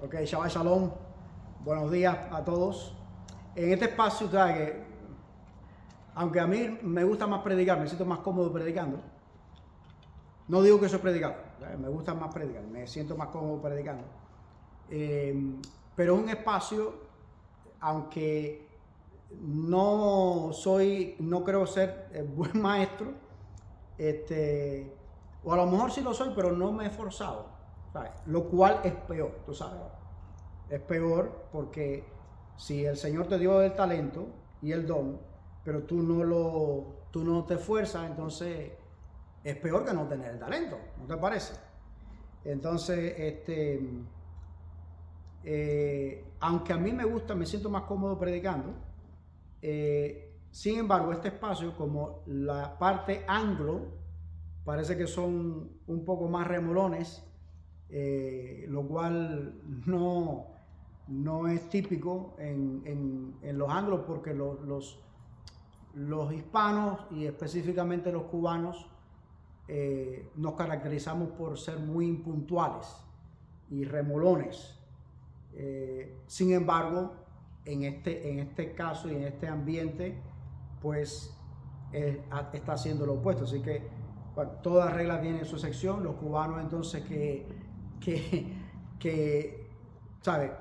Ok, Shabbat Shalom. Buenos días a todos. En este espacio, ¿sabes que aunque a mí me gusta más predicar, me siento más cómodo predicando? No digo que soy predicador, ¿sabes? Me gusta más predicar, me siento más cómodo predicando. Pero es un espacio, aunque no creo ser buen maestro, o a lo mejor sí lo soy, pero no me he esforzado, ¿sabes? Lo cual es peor, tú sabes. Es peor porque si el Señor te dio el talento y el don, pero tú no te esfuerzas, entonces es peor que no tener el talento, ¿no te parece? Entonces, aunque a mí me gusta, me siento más cómodo predicando, sin embargo, este espacio, como la parte anglo, parece que son un poco más remolones, lo cual no es típico en los anglos, porque los hispanos y específicamente los cubanos nos caracterizamos por ser muy impuntuales y remolones. Sin embargo, en este caso y en este ambiente, pues está haciendo lo opuesto. Así que bueno, toda regla tiene su sección. Los cubanos entonces ¿sabes?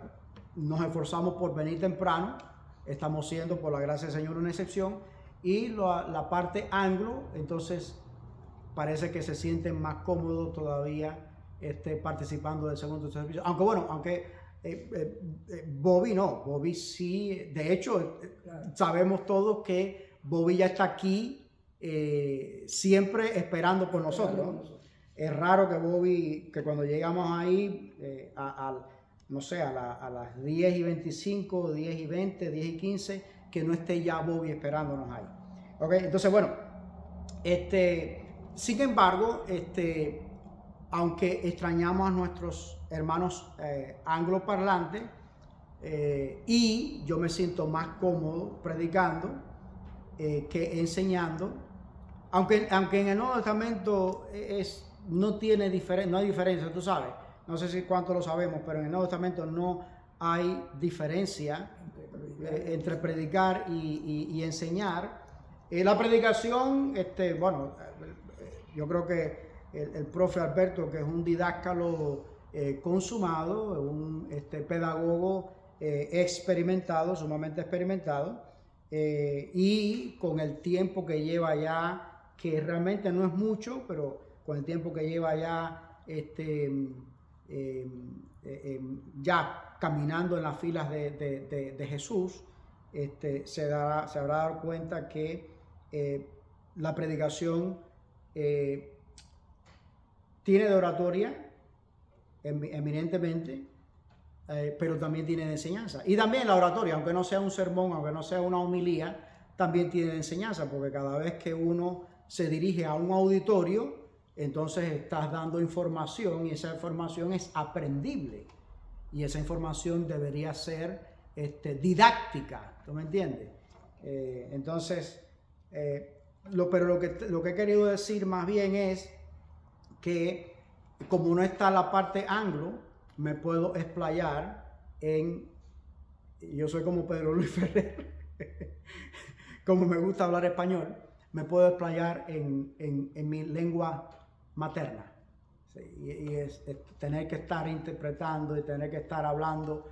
Nos esforzamos por venir temprano, estamos siendo por la gracia del Señor una excepción, y la parte anglo, entonces parece que se sienten más cómodos todavía participando del segundo servicio. Aunque Bobby sí, de hecho, sabemos todos que Bobby ya está aquí siempre esperando por nosotros, ¿no? Es raro que Bobby, que cuando llegamos ahí, no sé, a las 10:25, 10:20, 10:15, que no esté ya Bobby esperándonos ahí. Ok, entonces bueno, sin embargo, aunque extrañamos a nuestros hermanos angloparlantes, y yo me siento más cómodo predicando que enseñando, aunque en el Nuevo Testamento no hay diferencia, tú sabes, no sé si cuánto lo sabemos, pero en el Nuevo Testamento no hay diferencia entre predicar y enseñar. La predicación, yo creo que el profe Alberto, que es un didáctalo consumado, un pedagogo experimentado, sumamente experimentado, y con el tiempo que lleva ya, que realmente no es mucho, pero con el tiempo que lleva ya ya caminando en las filas de Jesús, se habrá dado cuenta que la predicación tiene de oratoria eminentemente, pero también tiene de enseñanza. Y también la oratoria, aunque no sea un sermón, aunque no sea una homilía, también tiene de enseñanza, porque cada vez que uno se dirige a un auditorio, entonces estás dando información, y esa información es aprendible, y esa información debería ser didáctica, ¿tú me entiendes? Entonces, pero lo que he querido decir más bien es que como no está la parte anglo, me puedo explayar yo soy como Pedro Luis Ferrer, como me gusta hablar español, me puedo explayar en mi lengua materna. Sí, y es tener que estar interpretando y tener que estar hablando,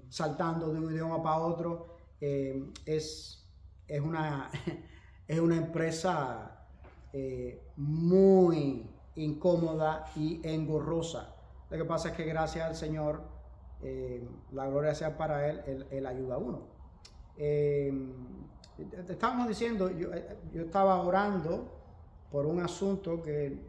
saltando de un idioma para otro, es una, es una empresa muy incómoda y engorrosa. Lo que pasa es que gracias al Señor, la gloria sea para Él ayuda a uno. Te estábamos diciendo, yo estaba orando por un asunto que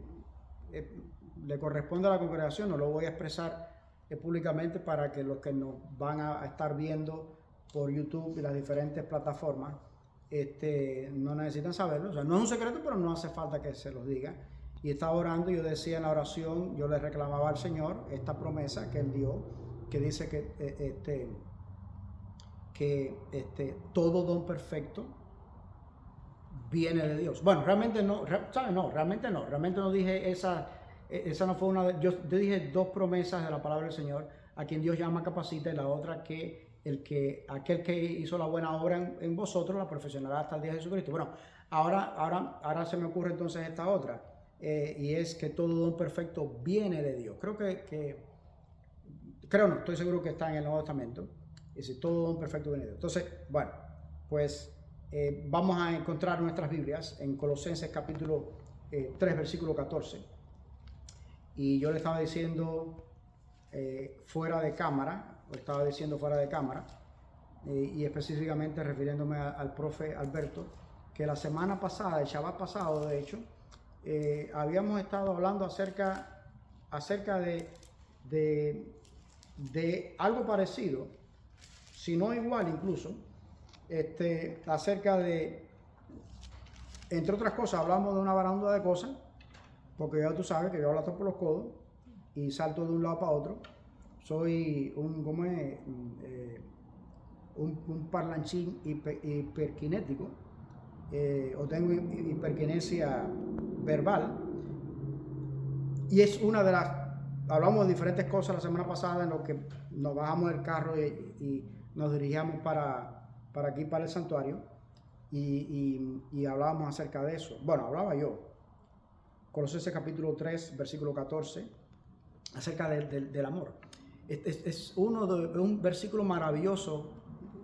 le corresponde a la congregación, no lo voy a expresar públicamente para que los que nos van a estar viendo por YouTube y las diferentes plataformas no necesitan saberlo. O sea, no es un secreto, pero no hace falta que se los diga. Y estaba orando, y yo decía en la oración, yo le reclamaba al Señor esta promesa que Él dio, que dice que todo don perfecto viene de Dios. Bueno, realmente no, ¿sabes? Realmente no dije esa no fue yo dije dos promesas de la palabra del Señor, a quien Dios llama, capacita, y la otra que aquel que hizo la buena obra en vosotros la perfeccionará hasta el día de Jesucristo. Bueno, ahora se me ocurre entonces esta otra, y es que todo don perfecto viene de Dios. Creo no, estoy seguro que está en el Nuevo Testamento. Y si todo don perfecto viene de Dios. Entonces, bueno, pues vamos a encontrar nuestras Biblias en Colosenses capítulo 3, versículo 14. Y yo le estaba diciendo fuera de cámara, y específicamente refiriéndome al profe Alberto, que la semana pasada, el Shabbat pasado, de hecho, habíamos estado hablando acerca de algo parecido, si no igual incluso, acerca de, entre otras cosas, hablamos de una barandilla de cosas, porque ya tú sabes que yo hablo por los codos y salto de un lado para otro. Soy un parlanchín hiperkinético, o tengo hiperkinesia verbal, y es una de las, hablamos de diferentes cosas la semana pasada en lo que nos bajamos del carro y nos dirigíamos para aquí, para el santuario, y hablábamos acerca de eso. Bueno, hablaba yo, Colosenses capítulo 3, versículo 14, acerca del amor. Es un versículo maravilloso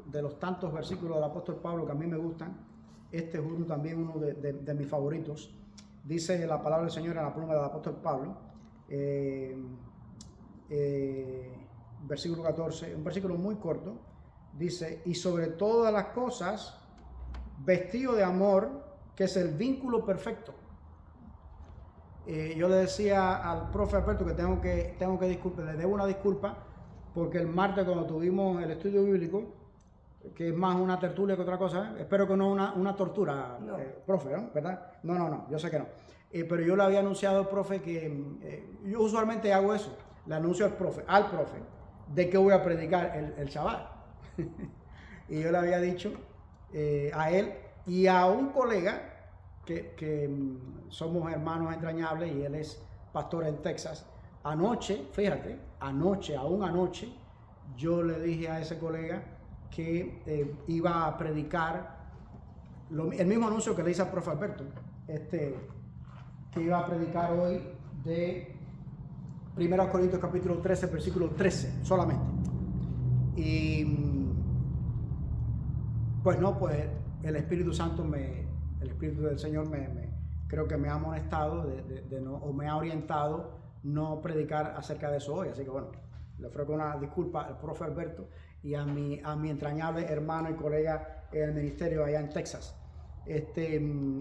de los tantos versículos del apóstol Pablo que a mí me gustan. Este es uno de mis favoritos. Dice la palabra del Señor en la pluma del apóstol Pablo, versículo 14, un versículo muy corto. Dice: y sobre todas las cosas, vestido de amor, que es el vínculo perfecto. Yo le decía al profe Alberto que tengo que disculpar, le debo una disculpa, porque el martes cuando tuvimos el estudio bíblico, que es más una tertulia que otra cosa, espero que no una tortura, no. Profe, ¿no? ¿Verdad? No, yo sé que no. Pero yo le había anunciado al profe que yo usualmente hago eso, le anuncio al profe, de que voy a predicar el Shabbat. Y yo le había dicho a él y a un colega que somos hermanos entrañables, y él es pastor en Texas. Anoche, fíjate, aún anoche, yo le dije a ese colega que iba a predicar el mismo anuncio que le hice al profe Alberto, que iba a predicar hoy de 1 Corintios capítulo 13, versículo 13 solamente. Y pues no, pues el Espíritu Santo el Espíritu del Señor creo que me ha amonestado o me ha orientado no predicar acerca de eso hoy. Así que bueno, le ofrezco una disculpa al profe Alberto y a mi entrañable hermano y colega en el ministerio allá en Texas.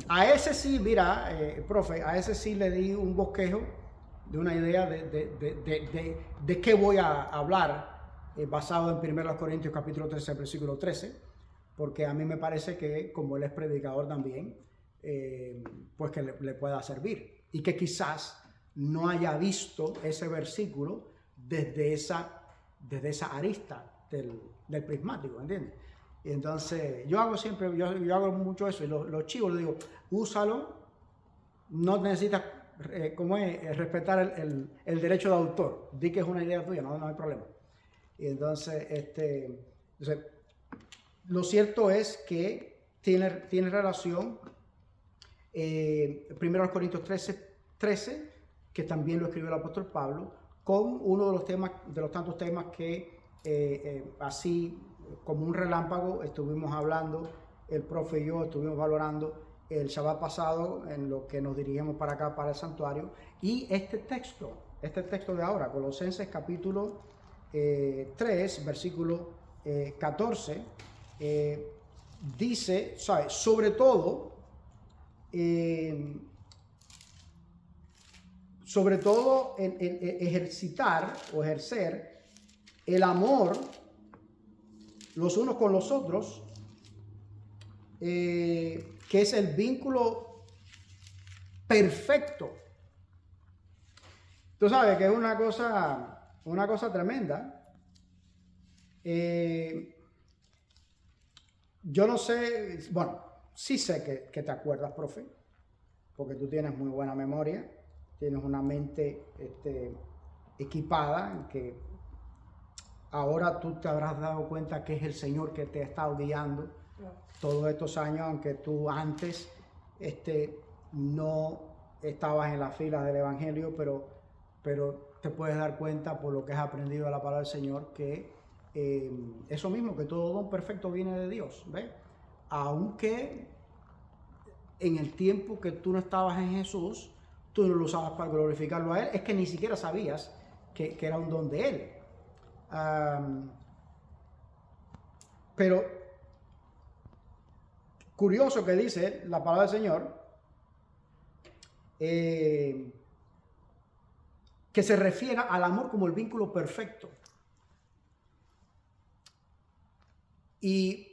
A ese sí, mira, profe, a ese sí le di un bosquejo de una idea de qué voy a hablar, basado en 1 Corintios capítulo 13, versículo 13. Porque a mí me parece que, como él es predicador también, pues que le pueda servir. Y que quizás no haya visto ese versículo desde esa arista del prismático, ¿entiendes? Y entonces, yo hago mucho eso. Y los chicos les digo, úsalo, no necesitas, respetar el derecho de autor. Di que es una idea tuya, no hay problema. Y entonces, lo cierto es que tiene relación, 1 Corintios 13, que también lo escribió el apóstol Pablo, con uno de los tantos temas que así como un relámpago estuvimos hablando, el profe y yo estuvimos valorando el Shabbat pasado, en lo que nos dirigimos para acá, para el santuario. Y este texto de ahora, Colosenses capítulo 3, versículo 14, dice, ¿sabes? Sobre todo ejercitar o ejercer el amor los unos con los otros, que es el vínculo perfecto. Tú sabes que es una cosa tremenda. Yo no sé, bueno, sí sé que te acuerdas, profe, porque tú tienes muy buena memoria, tienes una mente equipada, en que ahora tú te habrás dado cuenta que es el Señor que te ha estado guiando todos estos años, aunque tú antes no estabas en las filas del Evangelio, pero te puedes dar cuenta por lo que has aprendido de la palabra del Señor que eso mismo, que todo don perfecto viene de Dios, ¿ves? Aunque en el tiempo que tú no estabas en Jesús, tú no lo usabas para glorificarlo a Él, es que ni siquiera sabías que era un don de Él. Pero curioso que dice la palabra del Señor, que se refiere al amor como el vínculo perfecto. Y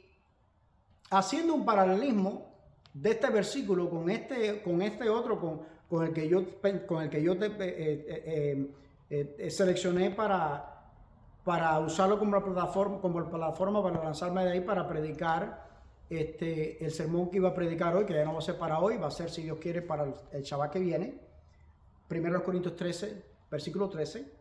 haciendo un paralelismo de este versículo con este otro, con el que yo seleccioné para usarlo como plataforma para lanzarme de ahí para predicar el sermón que iba a predicar hoy, que ya no va a ser para hoy, va a ser, si Dios quiere, para el Shabbat que viene. 1 Corintios 13, versículo 13,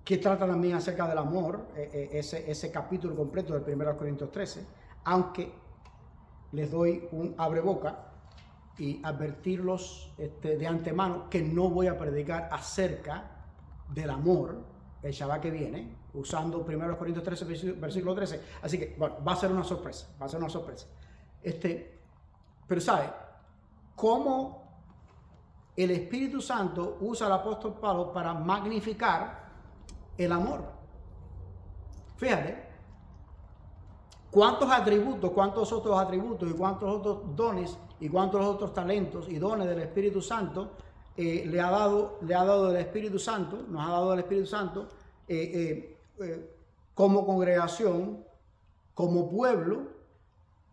que trata también acerca del amor, ese capítulo completo del 1 Corintios 13, aunque les doy un abreboca y advertirlos de antemano que no voy a predicar acerca del amor el Shabbat que viene, usando 1 Corintios 13, versículo 13. Así que, bueno, va a ser una sorpresa, pero ¿sabe cómo el Espíritu Santo usa al apóstol Pablo para magnificar el amor? Fíjate, cuántos otros atributos y cuántos otros dones y cuántos otros talentos y dones del Espíritu Santo le ha dado el Espíritu Santo, nos ha dado el Espíritu Santo como congregación, como pueblo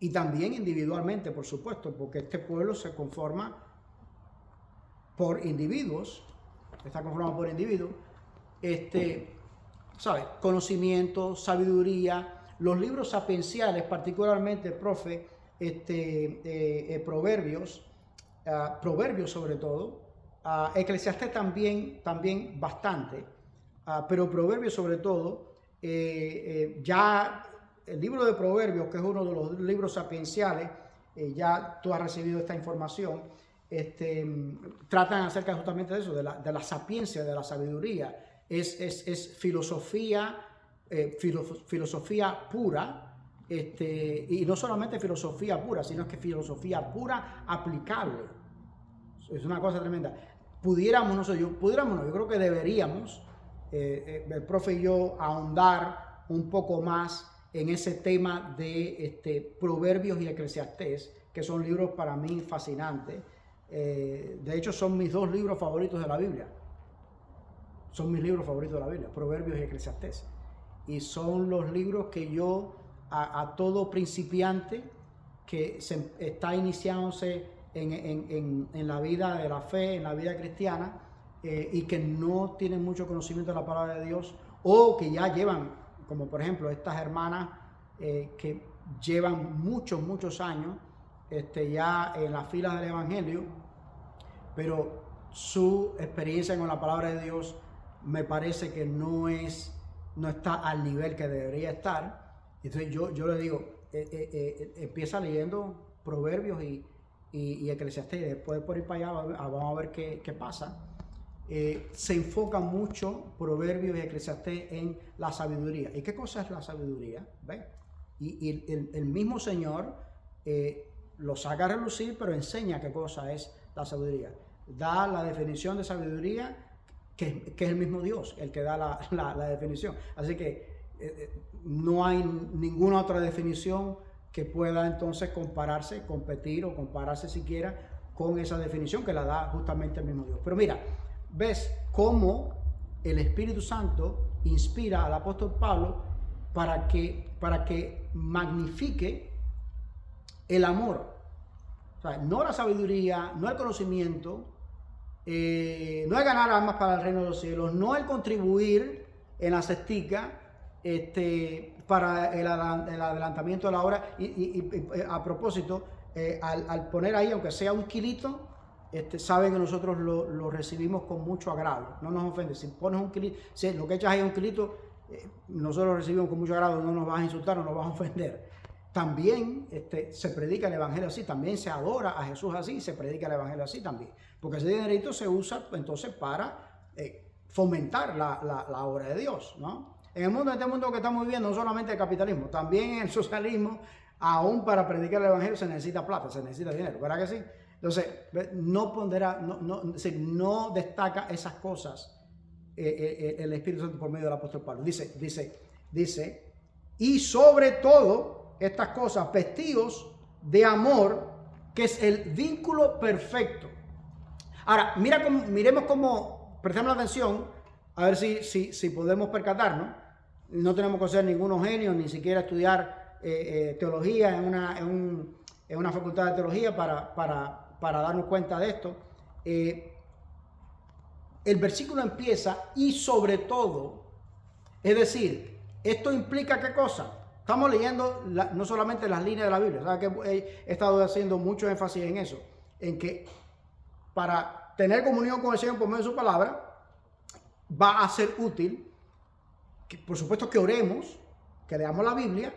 y también individualmente, por supuesto, porque este pueblo se conforma por individuos, está conformado por individuos, ¿sabes? Conocimiento, sabiduría, los libros sapienciales, particularmente, profe, Proverbios, Proverbios sobre todo, Eclesiastés también bastante, pero Proverbios sobre todo, ya el libro de Proverbios, que es uno de los libros sapienciales, ya tú has recibido esta información, tratan acerca justamente de eso, de la sapiencia, de la sabiduría. Es filosofía, filosofía pura, y no solamente filosofía pura, sino que filosofía pura aplicable. Es una cosa tremenda. Yo creo que deberíamos, el profe y yo, ahondar un poco más en ese tema de Proverbios y Eclesiastés, que son libros para mí fascinantes. De hecho, son mis dos libros favoritos de la Biblia. Son mis libros favoritos de la Biblia, Proverbios y Eclesiastés. Y son los libros que yo, a todo principiante que está iniciándose en la vida de la fe, en la vida cristiana, y que no tienen mucho conocimiento de la palabra de Dios, o que ya llevan, como por ejemplo estas hermanas que llevan muchos años ya en las filas del Evangelio, pero su experiencia con la palabra de Dios me parece que no está al nivel que debería estar. Entonces yo le digo, empieza leyendo Proverbios y Eclesiastés, y después por ir para allá vamos a ver qué pasa. Se enfoca mucho Proverbios y Eclesiastés en la sabiduría. ¿Y qué cosa es la sabiduría? ¿Ves? Y el mismo Señor lo saca a relucir, pero enseña qué cosa es la sabiduría. Da la definición de sabiduría, que es el mismo Dios el que da la definición. Así que no hay ninguna otra definición que pueda entonces competir o compararse siquiera con esa definición que la da justamente el mismo Dios. Pero mira, ves cómo el Espíritu Santo inspira al apóstol Pablo para que magnifique el amor. O sea, no la sabiduría, no el conocimiento, no el ganar almas para el reino de los cielos, no el contribuir en la cestica para el adelantamiento de la hora. Y a propósito, al poner ahí, aunque sea un kilito, sabe que nosotros lo recibimos con mucho agrado, no nos ofende. Si pones un kilito, si lo que echas ahí es un kilito, nosotros lo recibimos con mucho agrado, no nos vas a insultar, no nos vas a ofender. También se predica el evangelio así, también se adora a Jesús así, se predica el evangelio así también, porque ese dinerito se usa entonces para fomentar la obra de Dios, ¿no? En este mundo que estamos viviendo, no solamente el capitalismo, también en el socialismo, aún para predicar el evangelio se necesita plata, se necesita dinero, ¿verdad que sí? Entonces, no destaca esas cosas el Espíritu Santo por medio del apóstol Pablo. Dice, y sobre todo estas cosas, vestidos de amor, que es el vínculo perfecto. Ahora, miremos cómo, prestemos atención, a ver si podemos percatarnos. No tenemos que ser ningunos genios, ni siquiera estudiar teología en una facultad de teología para darnos cuenta de esto. El versículo empieza, y sobre todo, es decir, esto implica ¿qué cosa? Estamos leyendo no solamente las líneas de la Biblia, ¿sabes? Que he estado haciendo mucho énfasis en eso, en que para tener comunión con el Señor por medio de su palabra, va a ser útil, que, por supuesto, que oremos, que leamos la Biblia,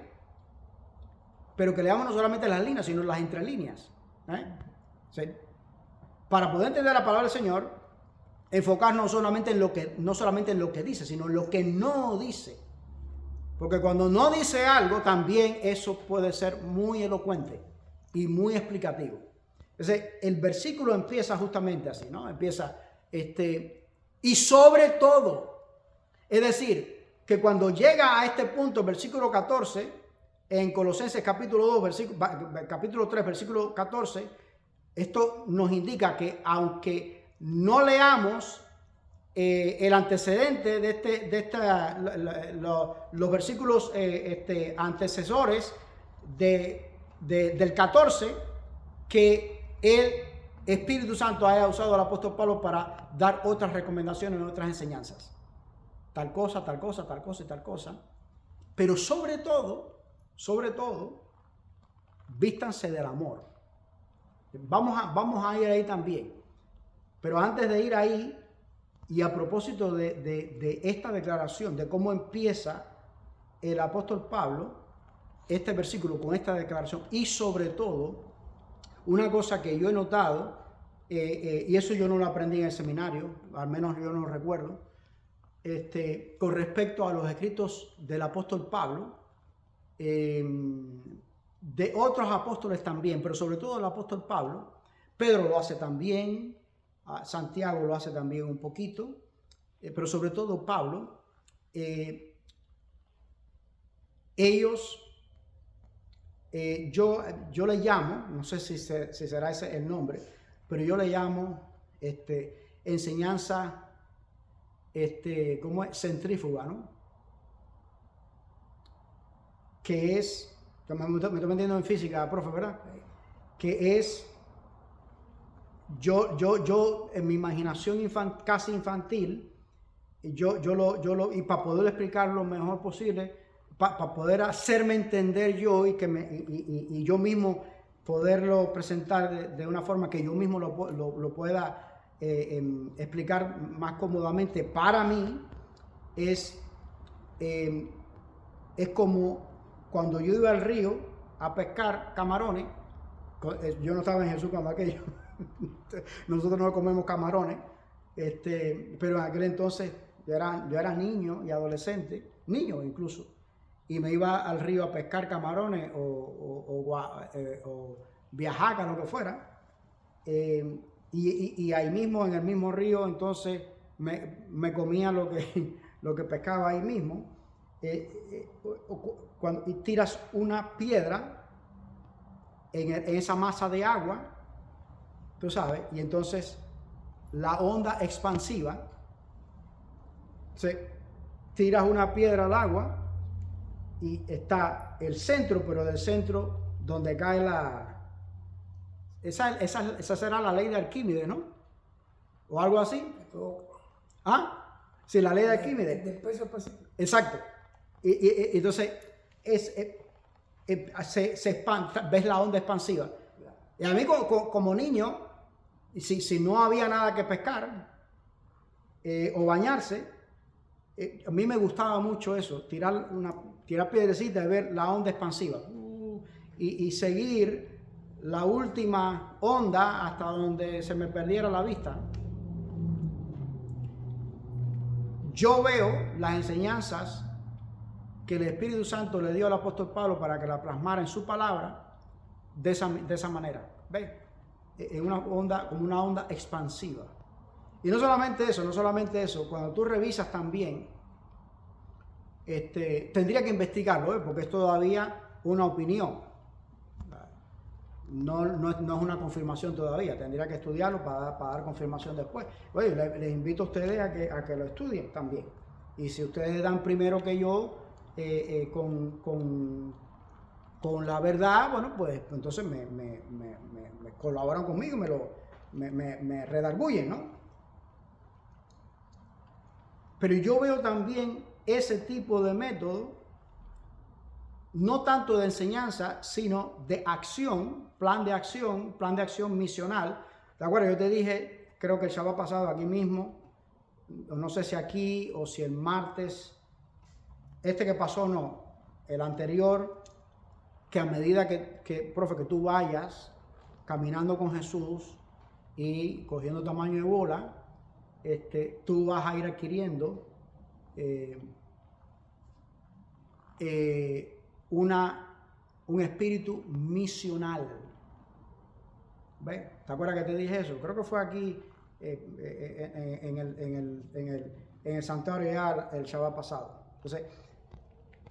pero que leamos no solamente las líneas, sino las entrelíneas. ¿Sí? Para poder entender la palabra del Señor, enfocarnos no solamente en lo que dice, sino en lo que no dice. Porque cuando no dice algo, también eso puede ser muy elocuente y muy explicativo. Entonces, el versículo empieza justamente así, ¿no? Empieza, y sobre todo, es decir, que cuando llega a este punto, versículo 14, en Colosenses capítulo 2, capítulo 3, versículo 14, esto nos indica que aunque no leamos el antecedente los versículos antecesores del 14, que el Espíritu Santo haya usado al apóstol Pablo para dar otras recomendaciones, otras enseñanzas. Tal cosa, tal cosa, tal cosa y tal cosa. Pero sobre todo, vístanse del amor. Vamos a ir ahí también. Pero antes de ir ahí, y a propósito de esta declaración, de cómo empieza el apóstol Pablo, este versículo con esta declaración, y sobre todo, una cosa que yo he notado, y eso yo no lo aprendí en el seminario, al menos yo no lo recuerdo, con respecto a los escritos del apóstol Pablo, de otros apóstoles también, pero sobre todo el apóstol Pablo. Pedro lo hace también, Santiago lo hace también un poquito, pero sobre todo Pablo. Ellos, yo le llamo, no sé si será ese el nombre, pero yo le llamo enseñanza ¿cómo es? Centrífuga, ¿no? Que es, me estoy metiendo en física, profe, ¿verdad? Que es, yo en mi imaginación casi infantil, y para poder explicarlo lo mejor posible, para poder hacerme entender yo y yo mismo poderlo presentar de una forma que yo mismo lo pueda explicar más cómodamente para mí, es como cuando yo iba al río a pescar camarones. Yo no estaba en Jesús cuando aquello. Nosotros no comemos camarones, pero en aquel entonces yo era niño y adolescente, niño incluso, y me iba al río a pescar camarones o viajaca, lo que fuera, y ahí mismo, en el mismo río, entonces me comía lo que pescaba ahí mismo. Cuando tiras una piedra en esa masa de agua, tú sabes, y entonces la onda expansiva, tiras una piedra al agua y está el centro, pero del centro donde cae esa será la ley de Arquímedes, ¿no? O algo así. ¿Ah? Sí, la ley de Arquímedes. Del peso específico. Exacto. Y entonces se expande, ves la onda expansiva. Y a mí como niño, si no había nada que pescar o bañarse, a mí me gustaba mucho eso, tirar piedrecitas y ver la onda expansiva y seguir la última onda hasta donde se me perdiera la vista. Yo veo las enseñanzas que el Espíritu Santo le dio al apóstol Pablo para que la plasmara en su palabra de esa manera. ¿Ves? En una onda, como una onda expansiva. Y no solamente eso, cuando tú revisas también, tendría que investigarlo, porque es todavía una opinión. No es una confirmación todavía, tendría que estudiarlo para dar confirmación después. Oye, les invito a ustedes a que lo estudien también. Y si ustedes dan primero que yo con la verdad, bueno, pues entonces me colaboran conmigo, me redarguyen, ¿no? Pero yo veo también ese tipo de método, no tanto de enseñanza, sino de acción, plan de acción misional. ¿De acuerdo? Yo te dije, creo que el sábado pasado aquí mismo, no sé si aquí o si el martes, que pasó no, el anterior, que a medida profe, que tú vayas caminando con Jesús y cogiendo tamaño de bola, tú vas a ir adquiriendo un espíritu misional. ¿Ves? ¿Te acuerdas que te dije eso? Creo que fue aquí en el santuario ya el sábado pasado. Entonces,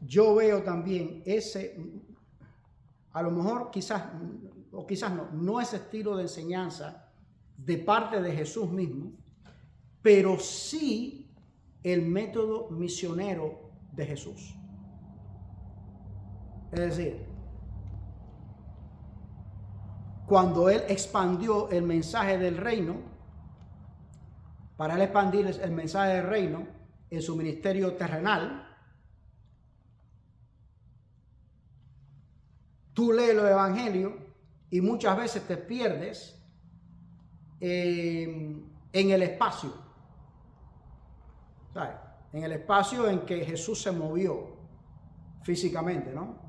yo veo también a lo mejor quizás no ese estilo de enseñanza de parte de Jesús mismo, pero sí el método misionero de Jesús. Es decir, cuando Él expandió el mensaje del reino, para Él expandir el mensaje del reino en su ministerio terrenal, tú lees los evangelios y muchas veces te pierdes en el espacio, ¿sabes? En el espacio en que Jesús se movió físicamente, ¿no?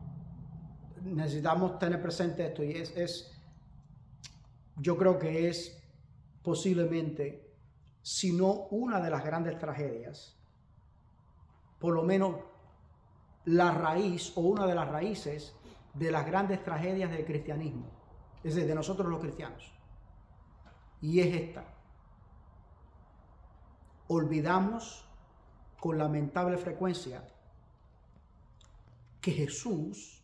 Necesitamos tener presente esto, y yo creo que es posiblemente, si no una de las grandes tragedias, por lo menos la raíz o una de las raíces de las grandes tragedias del cristianismo, es decir, de nosotros los cristianos. Y es esta: olvidamos con lamentable frecuencia que Jesús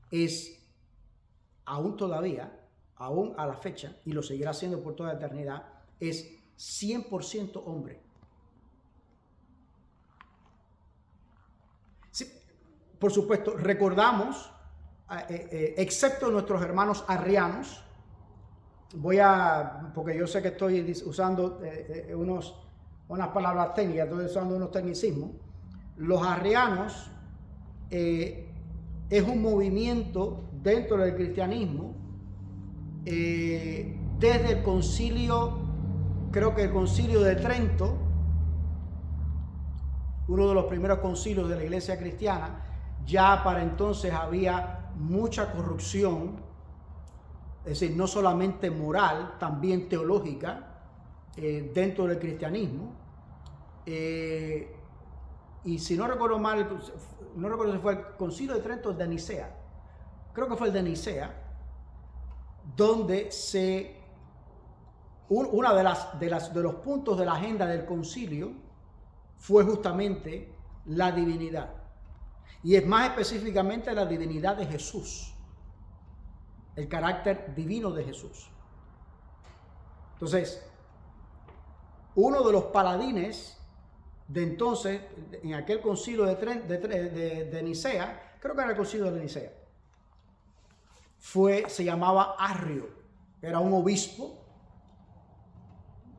es aún a la fecha, y lo seguirá siendo por toda la eternidad, es 100% hombre. Sí, por supuesto, recordamos, excepto nuestros hermanos arrianos, porque yo sé que estoy usando unas palabras técnicas, estoy usando unos tecnicismos. Los arrianos es un movimiento dentro del cristianismo desde el concilio, creo que el concilio de Trento, uno de los primeros concilios de la iglesia cristiana. Ya para entonces había mucha corrupción, es decir, no solamente moral, también teológica, dentro del cristianismo. Y si no recuerdo mal, no recuerdo si fue el concilio de Trento o el de Nicea, creo que fue el de Nicea, donde una de los puntos de la agenda del concilio fue justamente la divinidad, y es más específicamente la divinidad de Jesús, el carácter divino de Jesús. Entonces, uno de los paladines de entonces, en aquel concilio de Nicea, creo que era el concilio de Nicea, se llamaba Arrio, era un obispo.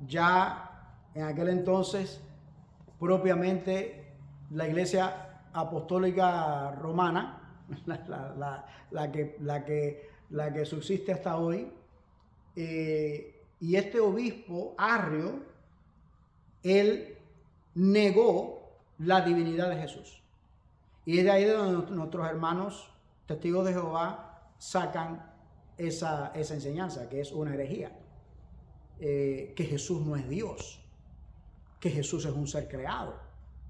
Ya en aquel entonces, propiamente, la Iglesia Apostólica Romana, la que la que subsiste hasta hoy. Y este obispo Arrio, él negó la divinidad de Jesús. Y es de ahí donde nuestros hermanos testigos de Jehová sacan esa enseñanza, que es una herejía. Que Jesús no es Dios, que Jesús es un ser creado.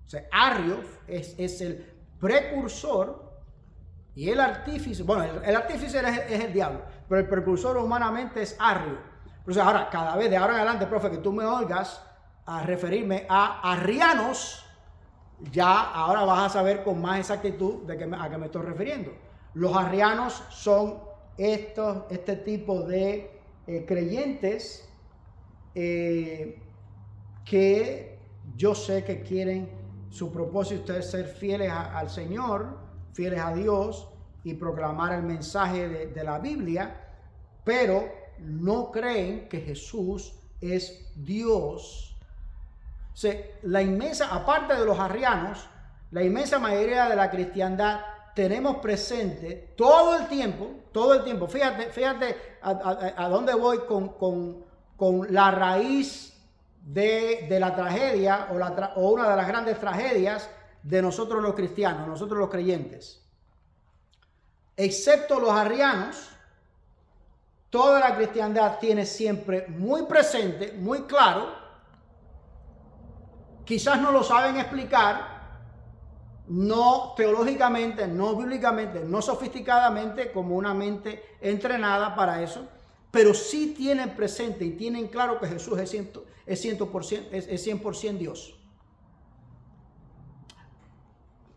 O sea, Arrio es el precursor y el artífice. Bueno, el artífice es el diablo, pero el precursor humanamente es Arrio. Entonces, ahora, cada vez de ahora en adelante, profe, que tú me oigas a referirme a arrianos, ya ahora vas a saber con más exactitud a qué me estoy refiriendo. Los arrianos son este tipo de creyentes que yo sé que quieren, su propósito es ser fieles al Señor, fieles a Dios y proclamar el mensaje de la Biblia, pero no creen que Jesús es Dios. O sea, aparte de los arrianos, la inmensa mayoría de la cristiandad tenemos presente todo el tiempo, fíjate a dónde voy con la raíz de la tragedia o una de las grandes tragedias de nosotros los cristianos, nosotros los creyentes. Excepto los arrianos, toda la cristiandad tiene siempre muy presente, muy claro, quizás no lo saben explicar, no teológicamente, no bíblicamente, no sofisticadamente, como una mente entrenada para eso, pero sí tienen presente y tienen claro que Jesús es 100% Dios.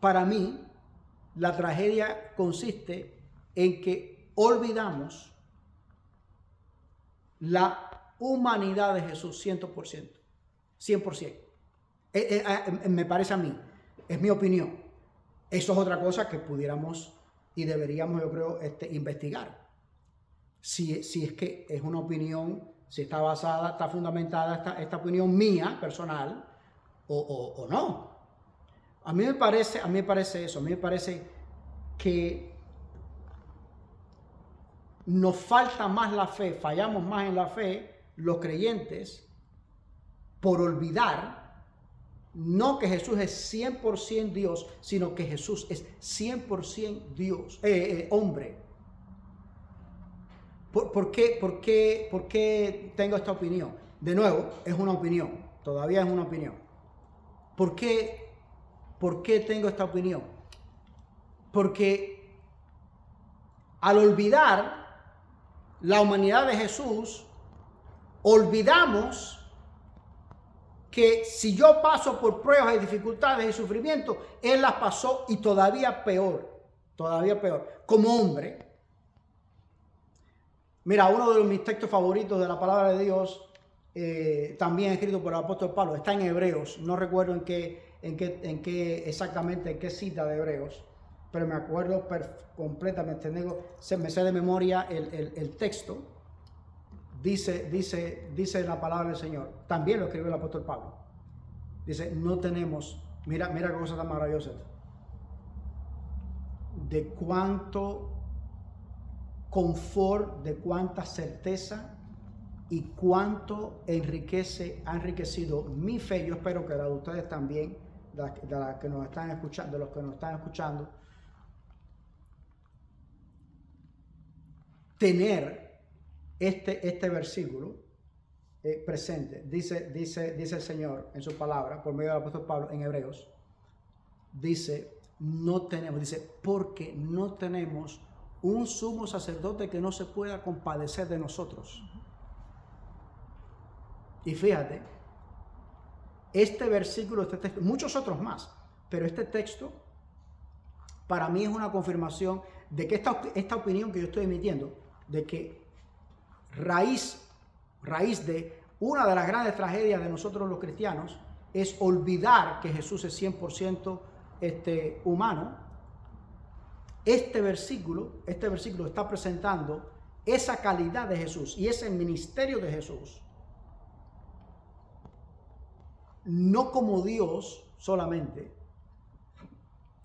Para mí, la tragedia consiste en que olvidamos la humanidad de Jesús 100%. Me parece a mí, es mi opinión. Eso es otra cosa que pudiéramos y deberíamos, yo creo, investigar. Si es que es una opinión, si está basada, está fundamentada esta opinión mía, personal, o no. A mí me parece eso, a mí me parece que nos falta más la fe, fallamos más en la fe, los creyentes, por olvidar no que Jesús es 100% Dios, sino que Jesús es 100% Dios, hombre. ¿Por qué tengo esta opinión? De nuevo, es una opinión, todavía es una opinión. ¿Por qué tengo esta opinión? Porque al olvidar la humanidad de Jesús, olvidamos que si yo paso por pruebas y dificultades y sufrimientos, Él las pasó y todavía peor, como hombre. Mira, uno de mis textos favoritos de la palabra de Dios, también escrito por el apóstol Pablo, está en Hebreos, no recuerdo exactamente en qué cita de Hebreos, pero me acuerdo completamente, me sé de memoria el texto. Dice la palabra del Señor, también lo escribió el apóstol Pablo. Dice, no tenemos, mira qué cosa tan maravillosa, de cuánto confort, de cuánta certeza y cuánto ha enriquecido mi fe. Yo espero que la de ustedes también, de los que nos están escuchando, tener este versículo presente. Dice el Señor en su palabra, por medio del apóstol Pablo en Hebreos, dice, porque no tenemos un sumo sacerdote que no se pueda compadecer de nosotros. Y fíjate, este versículo, este texto, muchos otros más, pero este texto para mí es una confirmación de que esta opinión que yo estoy emitiendo, de que raíz de una de las grandes tragedias de nosotros los cristianos es olvidar que Jesús es 100% humano. Este versículo está presentando esa calidad de Jesús y ese ministerio de Jesús, no como Dios solamente.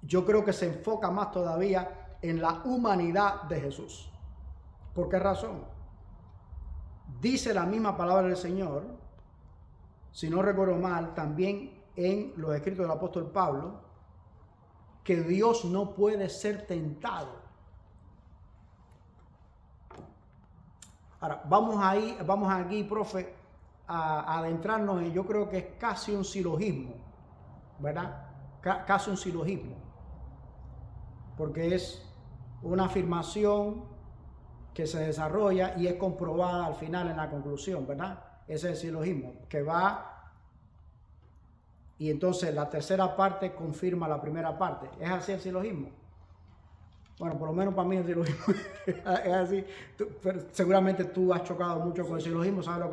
Yo creo que se enfoca más todavía en la humanidad de Jesús. ¿Por qué razón? Dice la misma palabra del Señor, si no recuerdo mal, también en los escritos del apóstol Pablo, que Dios no puede ser tentado. Ahora, vamos aquí, profe, a adentrarnos en, yo creo que es casi un silogismo, ¿verdad? Casi un silogismo, porque es una afirmación que se desarrolla y es comprobada al final en la conclusión, ¿verdad? Ese es el silogismo, que va y entonces la tercera parte confirma la primera parte. ¿Es así el silogismo? Bueno, por lo menos para mí el silogismo es así. Pero seguramente tú has chocado mucho con el silogismo, sabes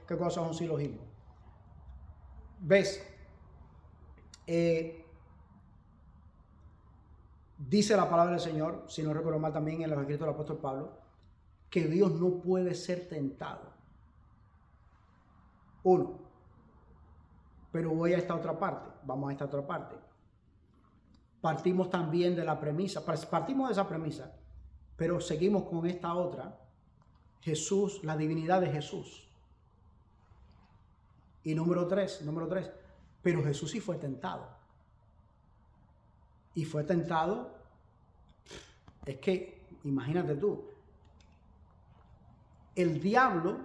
qué cosa es un silogismo. ¿Ves? Dice la palabra del Señor, si no recuerdo mal también en los escritos del apóstol Pablo, que Dios no puede ser tentado. Uno. Pero voy a esta otra parte, vamos a esta otra parte. Partimos también de la premisa, partimos de esa premisa, pero seguimos con esta otra, Jesús, la divinidad de Jesús. Y número tres, pero Jesús sí fue tentado. Y fue tentado, es que, imagínate tú, el diablo,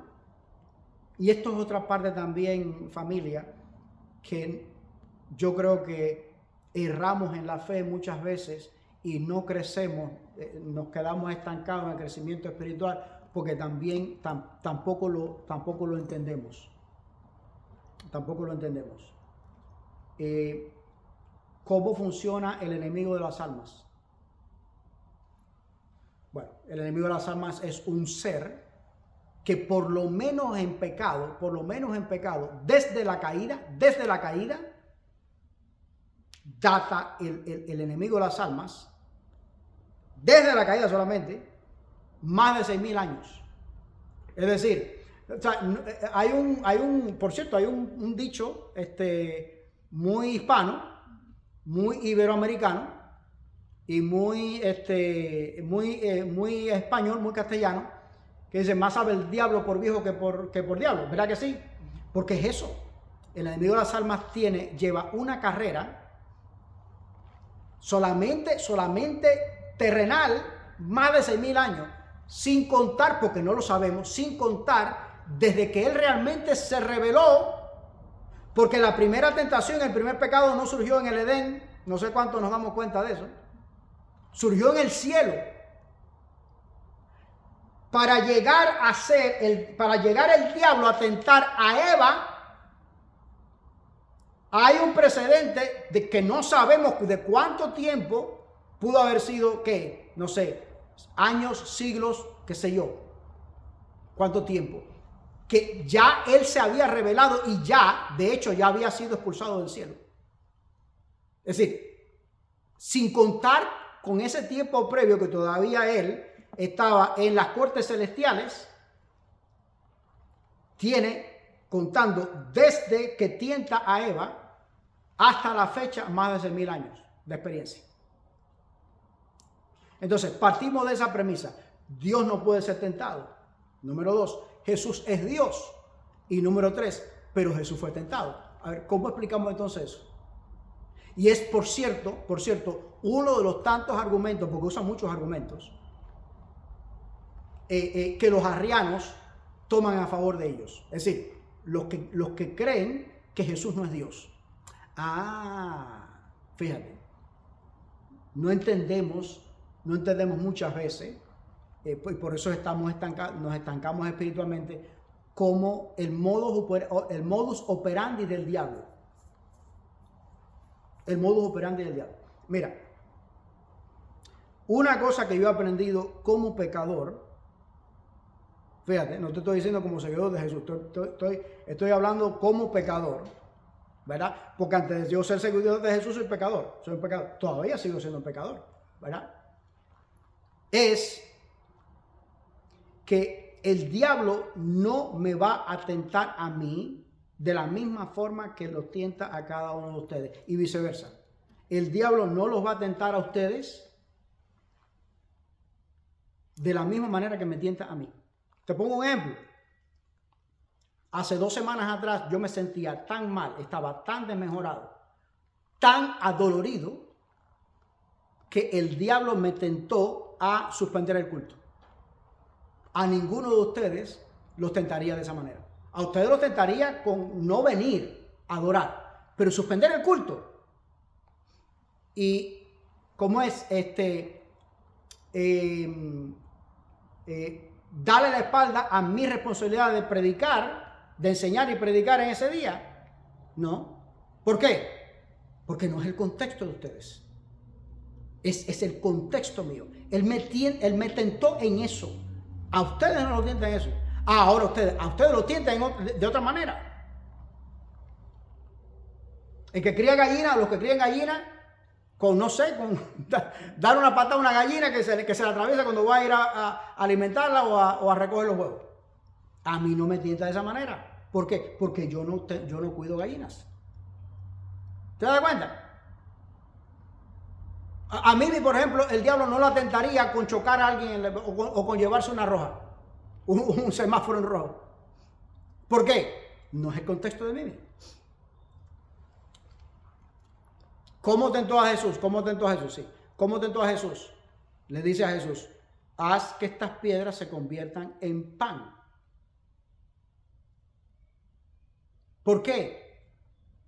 y esto es otra parte también, familia, que yo creo que erramos en la fe muchas veces y no crecemos, nos quedamos estancados en el crecimiento espiritual porque también tampoco lo entendemos. Tampoco lo entendemos. ¿Cómo funciona el enemigo de las almas? Bueno, el enemigo de las almas es un ser que por lo menos en pecado, desde la caída, data el enemigo de las almas, desde la caída solamente, más de 6,000 años. Es decir, o sea, hay un dicho muy hispano, muy iberoamericano y muy español, muy castellano, que dice, más sabe el diablo por viejo que por diablo. ¿Verdad que sí? Porque es eso. El enemigo de las almas lleva una carrera solamente terrenal, más de 6,000 años, sin contar, porque no lo sabemos, sin contar desde que él realmente se reveló, porque la primera tentación, el primer pecado no surgió en el Edén, no sé cuánto nos damos cuenta de eso, surgió en el cielo. Para llegar el diablo a tentar a Eva, hay un precedente de que no sabemos de cuánto tiempo pudo haber sido, ¿qué? No sé, años, siglos, qué sé yo. ¿Cuánto tiempo? Que ya él se había revelado y de hecho, ya había sido expulsado del cielo. Es decir, sin contar con ese tiempo previo que todavía él estaba en las cortes celestiales, contando desde que tienta a Eva hasta la fecha, más de 6,000 años de experiencia. Entonces, partimos de esa premisa. Dios no puede ser tentado. Número 2, Jesús es Dios. Y número 3, pero Jesús fue tentado. A ver, ¿cómo explicamos entonces eso? Y es, por cierto, uno de los tantos argumentos, porque usan muchos argumentos, que los arrianos toman a favor de ellos. Es decir, los que creen que Jesús no es Dios. Fíjate, no entendemos muchas veces, y por eso nos estancamos espiritualmente, como el modus operandi del diablo. El modus operandi del diablo. Mira, una cosa que yo he aprendido como pecador, fíjate, no te estoy diciendo como seguidor de Jesús, estoy hablando como pecador, ¿verdad? Porque antes de yo ser seguidor de Jesús soy un pecador, todavía sigo siendo un pecador, ¿verdad? Es que el diablo no me va a tentar a mí de la misma forma que lo tienta a cada uno de ustedes y viceversa. El diablo no los va a tentar a ustedes de la misma manera que me tienta a mí. Te pongo un ejemplo. Hace 2 semanas atrás yo me sentía tan mal, estaba tan desmejorado, tan adolorido, que el diablo me tentó a suspender el culto. A ninguno de ustedes los tentaría de esa manera. A ustedes los tentaría con no venir a adorar, pero suspender el culto. Y como es darle la espalda a mi responsabilidad de predicar, de enseñar y predicar en ese día. No. ¿Por qué? Porque no es el contexto de ustedes. Es el contexto mío. Él me tentó en eso. A ustedes no lo tientan en eso. Ahora a ustedes lo tientan de otra manera. El que cría gallina, los que crían gallina, con dar una patada a una gallina que se le atraviesa cuando va a ir a alimentarla o a recoger los huevos. A mí no me tienta de esa manera. ¿Por qué? Porque yo no cuido gallinas. ¿Te das cuenta? A mí, por ejemplo, el diablo no lo atentaría con chocar a alguien o con llevarse una roja, un semáforo en rojo. ¿Por qué? No es el contexto de mí. ¿Cómo tentó a Jesús? Sí. ¿Cómo tentó a Jesús? Le dice a Jesús, haz que estas piedras se conviertan en pan. ¿Por qué?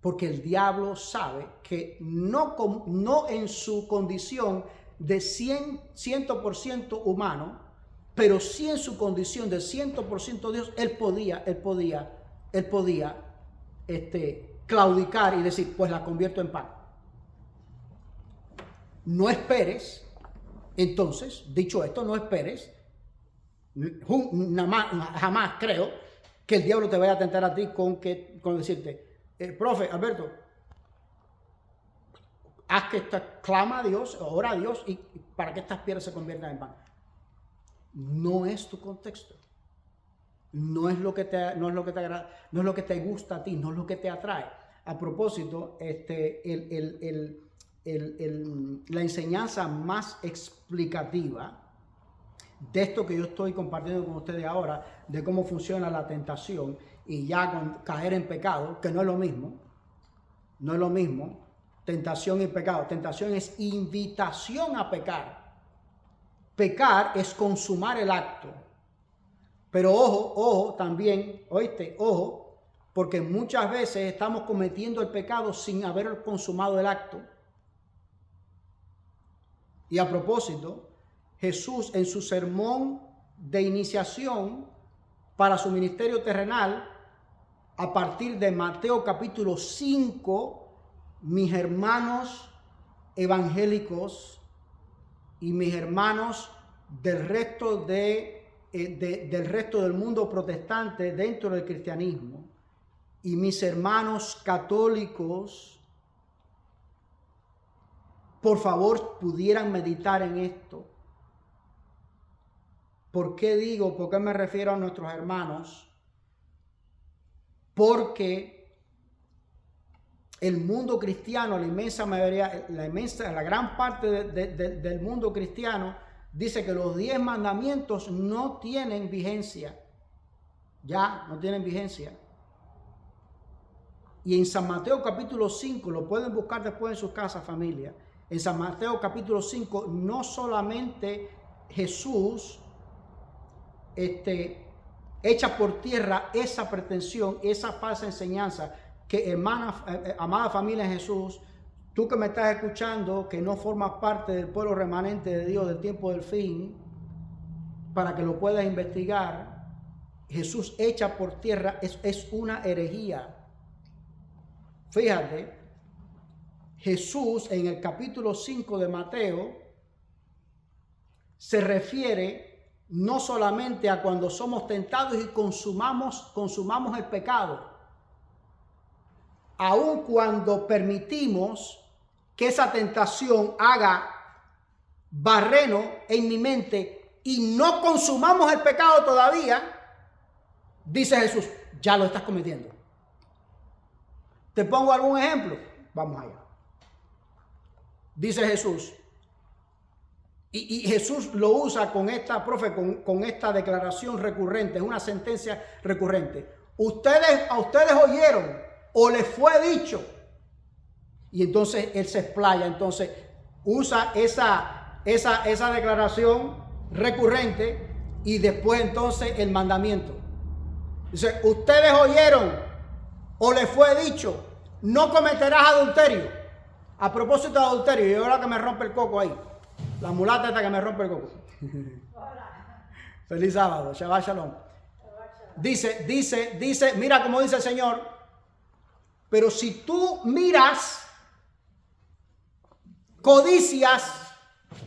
Porque el diablo sabe que no en su condición de 100% humano, pero sí en su condición de 100% Dios, él podía claudicar y decir, pues la convierto en pan. No esperes, entonces, dicho esto, no esperes, jamás creo que el diablo te vaya a tentar a ti con decirte, profe, Alberto, haz que clama a Dios, ora a Dios y para que estas piedras se conviertan en pan. No es tu contexto. No es lo que te agrada, no es lo que te gusta a ti, no es lo que te atrae. A propósito, la enseñanza más explicativa de esto que yo estoy compartiendo con ustedes ahora, de cómo funciona la tentación y ya con caer en pecado, que no es lo mismo, tentación y pecado. Tentación es invitación a pecar. Pecar es consumar el acto. Pero ojo también, ojo, porque muchas veces estamos cometiendo el pecado sin haber consumado el acto. Y a propósito, Jesús en su sermón de iniciación para su ministerio terrenal, a partir de Mateo capítulo 5, mis hermanos evangélicos y mis hermanos del resto del mundo protestante dentro del cristianismo y mis hermanos católicos, por favor, pudieran meditar en esto. ¿Por qué me refiero a nuestros hermanos? Porque el mundo cristiano, la inmensa mayoría, la gran parte del mundo cristiano dice que los 10 mandamientos no tienen vigencia. Ya, no tienen vigencia. Y en San Mateo capítulo 5, lo pueden buscar después en sus casas, familia. En San Mateo capítulo 5, no solamente Jesús echa por tierra esa pretensión, esa falsa enseñanza que, amada familia en Jesús, tú que me estás escuchando, que no formas parte del pueblo remanente de Dios del tiempo del fin, para que lo puedas investigar, Jesús echa por tierra, es una herejía. Fíjate, Jesús en el capítulo 5 de Mateo se refiere no solamente a cuando somos tentados y consumamos el pecado, aun cuando permitimos que esa tentación haga barreno en mi mente y no consumamos el pecado todavía, dice Jesús, ya lo estás cometiendo. ¿Te pongo algún ejemplo? Vamos allá. Dice Jesús, Y Jesús lo usa con esta, profe, con esta declaración recurrente, es una sentencia recurrente. A ustedes oyeron o les fue dicho. Y entonces él se explaya, entonces usa esa declaración recurrente y después entonces el mandamiento. Dice, ustedes oyeron o les fue dicho, no cometerás adulterio. A propósito de adulterio, yo ahora que me rompe el coco ahí. La mulata esta que me rompe el coco. Feliz sábado, Shabbat Shalom. Dice, mira como dice el Señor, pero si tú miras, codicias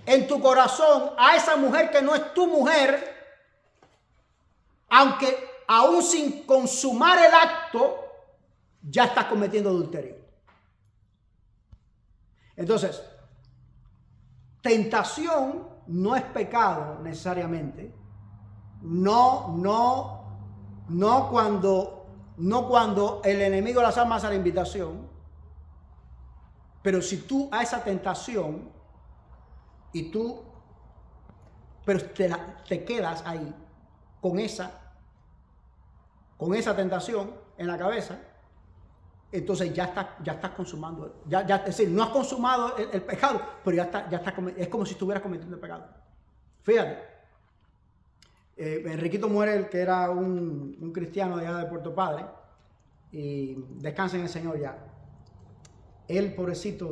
en tu corazón a esa mujer que no es tu mujer, aunque aún sin consumar el acto, ya estás cometiendo adulterio. Entonces, tentación no es pecado necesariamente. No cuando el enemigo de las almas hace la invitación. Pero si tú a esa tentación pero te quedas ahí con esa tentación en la cabeza, entonces ya estás consumando, es decir, no has consumado el pecado, pero ya está, es como si estuvieras cometiendo el pecado. Fíjate, Enriquito Muere, que era un cristiano de allá de Puerto Padre, y descansa en el Señor ya. Él, pobrecito,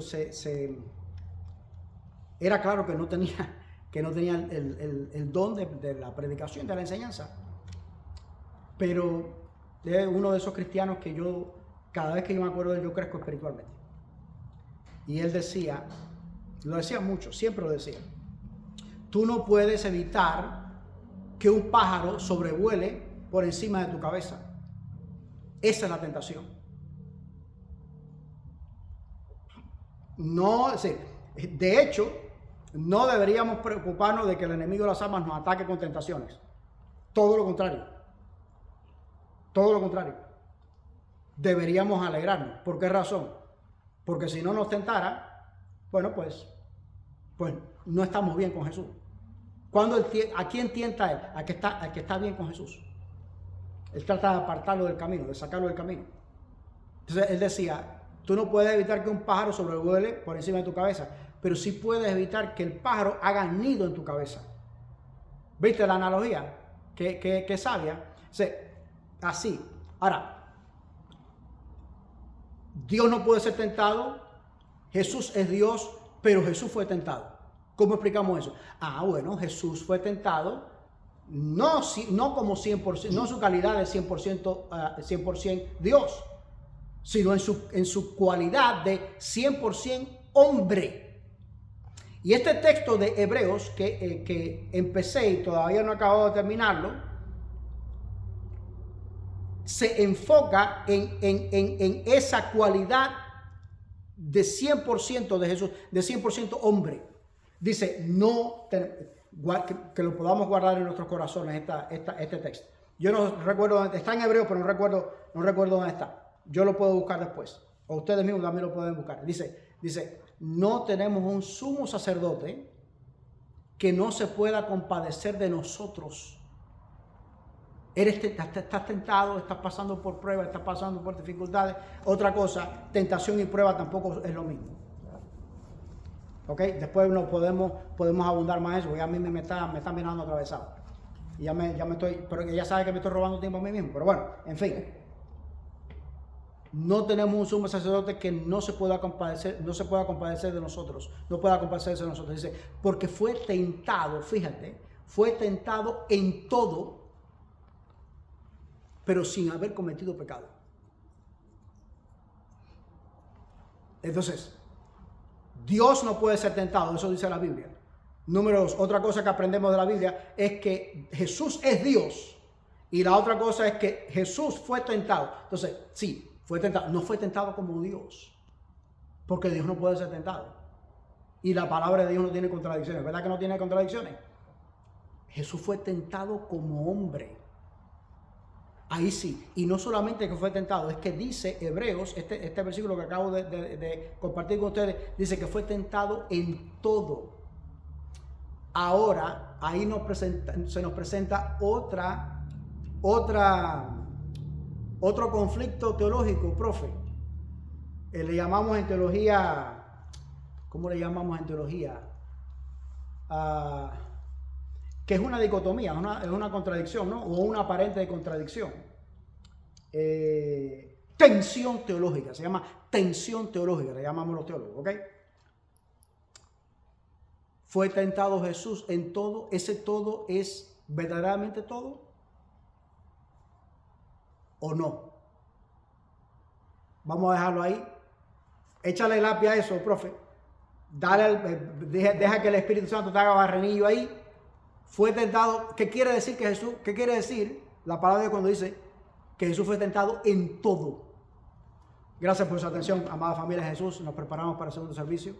era claro que no tenía el don de la predicación, de la enseñanza, pero es uno de esos cristianos que cada vez que yo me acuerdo de él, yo crezco espiritualmente. Y él decía, lo decía mucho, siempre lo decía, tú no puedes evitar que un pájaro sobrevuele por encima de tu cabeza. Esa es la tentación. No, de hecho, no deberíamos preocuparnos de que el enemigo de las almas nos ataque con tentaciones. Todo lo contrario. Todo lo contrario. Deberíamos alegrarnos. ¿Por qué razón? Porque si no nos tentara, bueno, pues no estamos bien con Jesús. ¿A quién tienta él? A que está bien con Jesús. Él trata de apartarlo del camino, de sacarlo del camino. Entonces él decía, tú no puedes evitar que un pájaro sobrevuele por encima de tu cabeza, pero sí puedes evitar que el pájaro haga nido en tu cabeza. ¿Viste la analogía? Qué sabia. Así. Ahora, Dios no puede ser tentado. Jesús es Dios, pero Jesús fue tentado. ¿Cómo explicamos eso? Bueno, Jesús fue tentado, no como 100%, no en su calidad de 100% Dios, sino en su cualidad de 100% hombre. Y este texto de Hebreos que empecé y todavía no acabo de terminarlo, se enfoca en esa cualidad de 100% de Jesús, de 100% hombre. Dice, que lo podamos guardar en nuestros corazones este texto. Yo no recuerdo dónde está, en hebreo, pero no recuerdo dónde está. Yo lo puedo buscar después. O ustedes mismos también lo pueden buscar. Dice, no tenemos un sumo sacerdote que no se pueda compadecer de nosotros. Estás tentado, estás pasando por pruebas, estás pasando por dificultades. Otra cosa, tentación y prueba tampoco es lo mismo. ¿Ok? Después no podemos abundar más eso, porque a mí me está mirando atravesado. Y pero ya sabe que me estoy robando tiempo a mí mismo. Pero bueno, en fin. No tenemos un sumo sacerdote que no se pueda compadecer de nosotros. No pueda compadecerse de nosotros. Dice, porque fue tentado, fíjate, fue tentado en todo, pero sin haber cometido pecado. Entonces, Dios no puede ser tentado, eso dice la Biblia. Número 2, otra cosa que aprendemos de la Biblia es que Jesús es Dios. Y la otra cosa es que Jesús fue tentado. Entonces, sí, fue tentado. No fue tentado como Dios, porque Dios no puede ser tentado. Y la palabra de Dios no tiene contradicciones. ¿Verdad que no tiene contradicciones? Jesús fue tentado como hombre. Ahí sí. Y no solamente que fue tentado, es que dice Hebreos, este versículo que acabo de compartir con ustedes, dice que fue tentado en todo. Ahora, ahí se nos presenta otro conflicto teológico, profe. Le llamamos en teología, ¿cómo le llamamos en teología? Que es una dicotomía, es una contradicción, ¿no? O una aparente contradicción. Tensión teológica, se llama tensión teológica, le llamamos los teólogos, ¿ok? ¿Fue tentado Jesús en todo? ¿Ese todo es verdaderamente todo? ¿O no? Vamos a dejarlo ahí. Échale lápiz a eso, profe. Deja que el Espíritu Santo te haga barrenillo ahí. Fue tentado. ¿Qué quiere decir que Jesús? ¿Qué quiere decir la palabra de cuando dice que Jesús fue tentado en todo? Gracias por su atención, amada familia de Jesús. Nos preparamos para el segundo servicio.